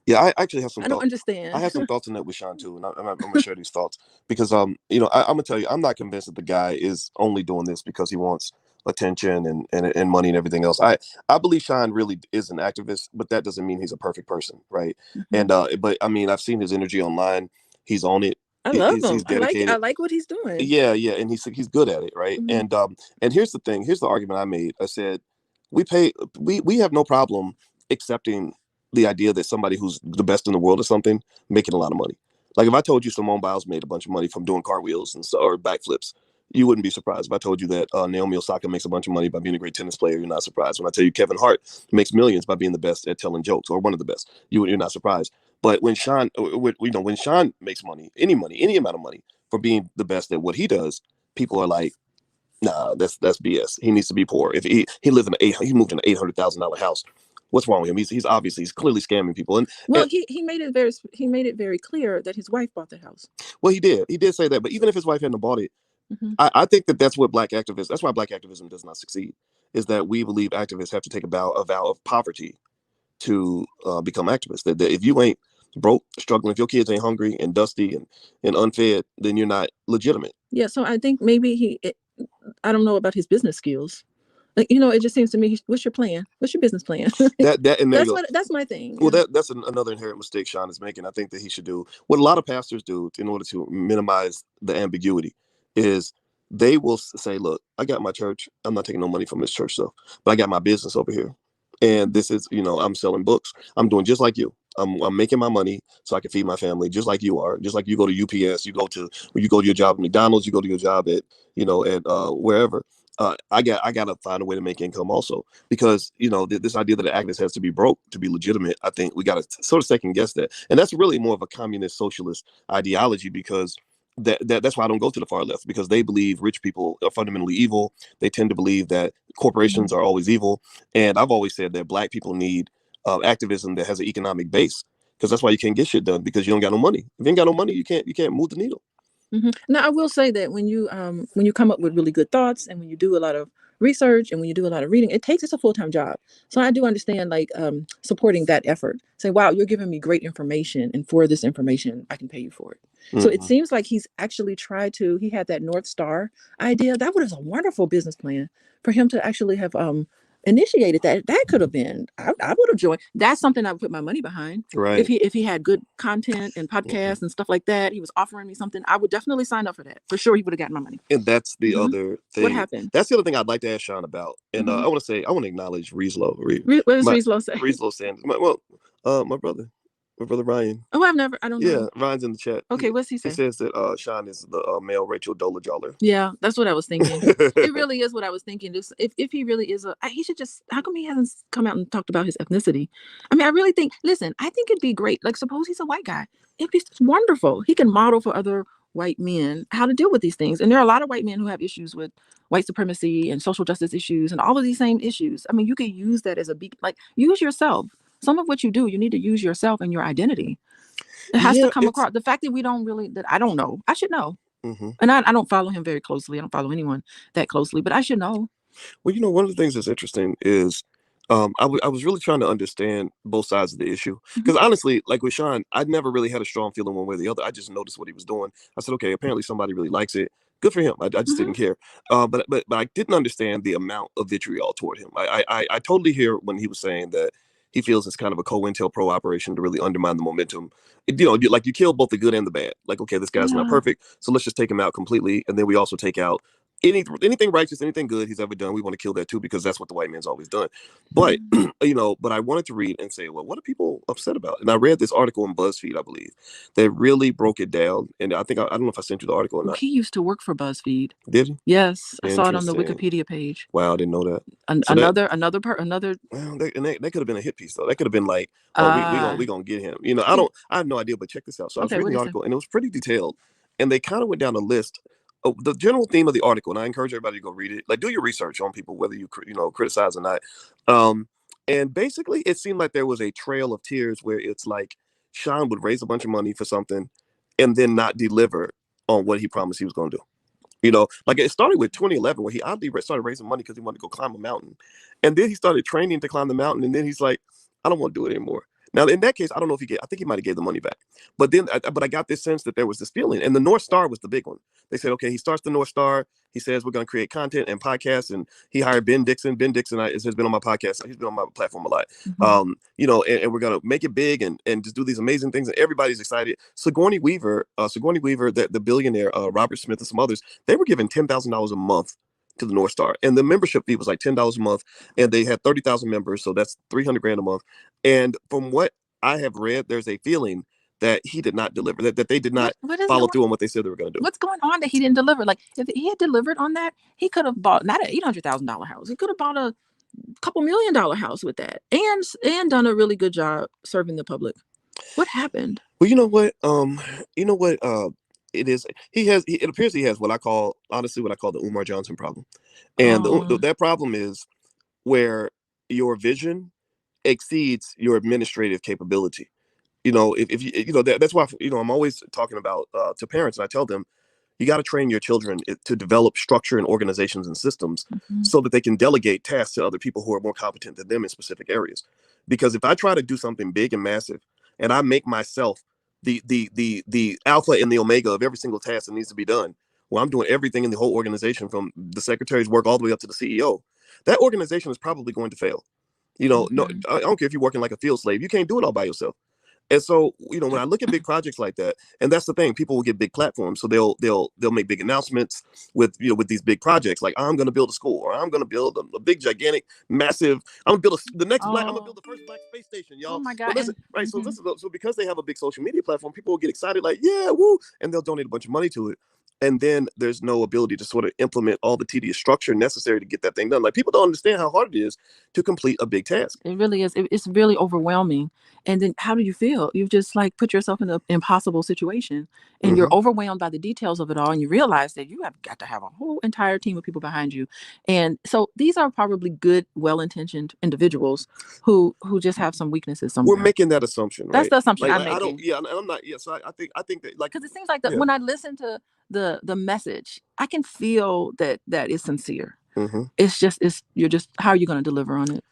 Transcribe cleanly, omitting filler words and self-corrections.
Yeah, I actually have some I don't thoughts. I understand. have some thoughts on that with Sean too, and I'm gonna share these thoughts because I'm gonna tell you, I'm not convinced that the guy is only doing this because he wants attention and money and everything else. I believe Sean really is an activist, but that doesn't mean he's a perfect person, right? Hmm. And but I mean, I've seen his energy online. He's on it. I love He's him. I dedicated. like what he's doing. Yeah, yeah, and he's good at it, right? Hmm. And here's the thing. Here's the argument I made. I said we have no problem accepting the idea that somebody who's the best in the world or something making a lot of money. Like if I told you Simone Biles made a bunch of money from doing cartwheels and so, or backflips, you wouldn't be surprised. If I told you that Naomi Osaka makes a bunch of money by being a great tennis player, you're not surprised. When I tell you Kevin Hart makes millions by being the best at telling jokes or one of the best, you're not surprised. But when Sean makes money, any amount of money for being the best at what he does, people are like, nah, that's BS. He needs to be poor. If he lives in he moved in an $800,000 house. What's wrong with him? He's clearly scamming people. Well, And he made it very clear that his wife bought the house. well, he did say that. But even if his wife hadn't bought it, Hmm. I think that's what black activists. That's why black activism does not succeed. Is that we believe activists have to take a vow of poverty to become activists. That if you ain't broke, struggling, if your kids ain't hungry and dusty and unfed, then you're not legitimate. Yeah, so I think maybe I don't know about his business skills. Like, it just seems to me, what's your plan? What's your business plan? That and there you go. That's my thing. Well, Yeah. another inherent mistake Sean is making. I think that he should do what a lot of pastors do in order to minimize the ambiguity. Is they will say, "Look, I got my church. I'm not taking no money from this church stuff, but I got my business over here, and Mhm. this is, I'm selling books. I'm doing just like you. I'm making my money so I can feed my family, just like you are. Just like you go to UPS, you go to your job at McDonald's, you go to your job at wherever. I gotta find a way to make income also because this idea that the activist has to be broke to be legitimate. I think we got to sort of second guess that, and that's really more of a communist socialist ideology because that's why I don't go to the far left because they believe rich people are fundamentally evil. They tend to believe that corporations Mhm. are always evil, and I've always said that black people need activism that has an economic base because that's why you can't get shit done because you don't got no money. If you ain't got no money, you can't move the needle. Now, I will say that when you come up with really good thoughts, and when you do a lot of research, and when you do a lot of reading, it's a full-time job. So I do understand, like, supporting that effort. Say, wow, you're giving me great information, and for this information, I can pay you for it. So it Hmm. seems like he's actually he had that North Star idea. That was a wonderful business plan for him to actually have initiated that. That could have been, I would have joined. That's something I would put my money behind. If Right. he had good content and podcasts Hmm. and stuff like that, he was offering me something, I would definitely sign up for that. For sure, he would have gotten my money. And that's the Hmm. other What thing. happened? That's the other thing I'd like to ask Sean about. And Hmm. I want to acknowledge Rieslow. What does My Rieslow say? Rieslow Sanders. My brother Ryan. Oh, I don't Yeah, know. Ryan's in the chat. Okay, what's he He say? says that Sean is the male Rachel Dolezal. Yeah, that's what I was thinking. It really is what I was thinking. Just if he really is he should just. How come he hasn't come out and talked about his ethnicity? I mean, I really think. Listen, I think it'd be great. Like, suppose he's a white guy. It'd be wonderful. He can model for other white men how to deal with these things. And there are a lot of white men who have issues with white supremacy and social justice issues and all of these same issues. I mean, you could use that as a like, use yourself. Some of what you do, you need to use yourself and your identity. It has to Yeah, come it's. across. The fact that we don't really, that I don't know, I should know. Hmm. And I don't follow him very closely. I don't follow anyone that closely, but I should know. Well, one of the things that's interesting is I was really trying to understand both sides of the issue. Hmm. Because honestly, like with Sean, I never really had a strong feeling one way or the other. I just noticed what he was doing. I said, okay, apparently somebody really likes it. Good for him. I just Hmm. didn't care. But I didn't understand the amount of vitriol toward him. I totally hear when he was saying that he feels it's kind of a COINTELPRO operation to really undermine the momentum. Like you kill both the good and the bad. Like, okay, this guy's not Yeah. perfect, so let's just take him out completely, and then we also take out anything righteous, anything good he's ever done. We want to kill that too because that's what the white man's always done. But Mhm. but I wanted to read and say, well, what are people upset about? And I read this article in BuzzFeed, I believe, that really broke it down. And I don't know if I sent you the article or Oh, not. he used to work for BuzzFeed. Did he? Yes, I saw it on the Interesting. Wikipedia page. Wow, I didn't know that. So that Another. well, that could have been a hit piece though. That could have been like, oh, we gonna get him. Okay. I have no idea, but check this out. So I was Okay. reading What the did he say? article and it was pretty detailed, and they kind of went down a list. The general theme of the article, and I encourage everybody to go read it. Like, do your research on people, whether criticize or not. Um, and basically, it seemed like there was a trail of tears where it's like Sean would raise a bunch of money for something, and then not deliver on what he promised he was going to do. Like it started with 2011 where he oddly started raising money because he wanted to go climb a mountain, and then he started training to climb the mountain, and then he's like, I don't want to do it anymore. Now, in that case, I don't know if I think he might have gave the money back. But then, but I got this sense that there was this feeling, and the North Star was the big one. They said, okay, he starts the North Star. He says we're going to create content and podcasts, and he hired Ben Dixon. Ben Dixon has been on my podcast. He's been on my platform a lot. You know, and we're going to make it big and just do these amazing things, and everybody's excited. Sigourney Weaver, the billionaire, Robert Smith, and some others, they were given $10,000 a month to the North Star, and the membership fee was like $10 a month, and they had 30,000 members, so that's 300 grand a month. And from what I have read, there's a feeling that he did not deliver, that they did not follow through on what they said they were going to do. What's going on that he didn't deliver? Like, if he had delivered on that, he could have bought not an $800,000 house. He could have bought a couple $1 million house with that, and done a really good job serving the public. What happened? Well, you know what? It is. It appears he has what I call the Umar Johnson problem, and that problem is where your vision exceeds your administrative capability. You know, if you, you know, that's why, you know, I'm always talking about to parents, and I tell them, you got to train your children to develop structure and organizations and systems so that they can delegate tasks to other people who are more competent than them in specific areas. Because if I try to do something big and massive, and I make myself the alpha and the omega of every single task that needs to be done, well, I'm doing everything in the whole organization, from the secretary's work all the way up to the CEO. That organization is probably going to fail. You know, no, I don't care if you're working like a field slave. You can't do it all by yourself. And so, you know, when I look at big projects like that, and that's the thing, people will get big platforms, so they'll make big announcements with these big projects, like I'm going to build a school, or I'm going to build a big, gigantic, massive. I'm going to build I'm going to build the first black space station, y'all. Oh my God! But listen, right? So so because they have a big social media platform, people will get excited, like, yeah, woo, and they'll donate a bunch of money to it. And then there's no ability to sort of implement all the tedious structure necessary to get that thing done. Like, people don't understand how hard it is to complete a big task. It really is. It's really overwhelming. And then how do you feel? You've just like put yourself in an impossible situation, and you're overwhelmed by the details of it all. And you realize that you have got to have a whole entire team of people behind you. And so these are probably good, well-intentioned individuals who just have some weaknesses somewhere. We're making that assumption, right? That's the assumption like, I'm making. I don't, yeah, and I'm not. Yeah, so I think that, like, because it seems like that when I listen to the message, I can feel that is sincere. It's just you're just, how are you going to deliver on it?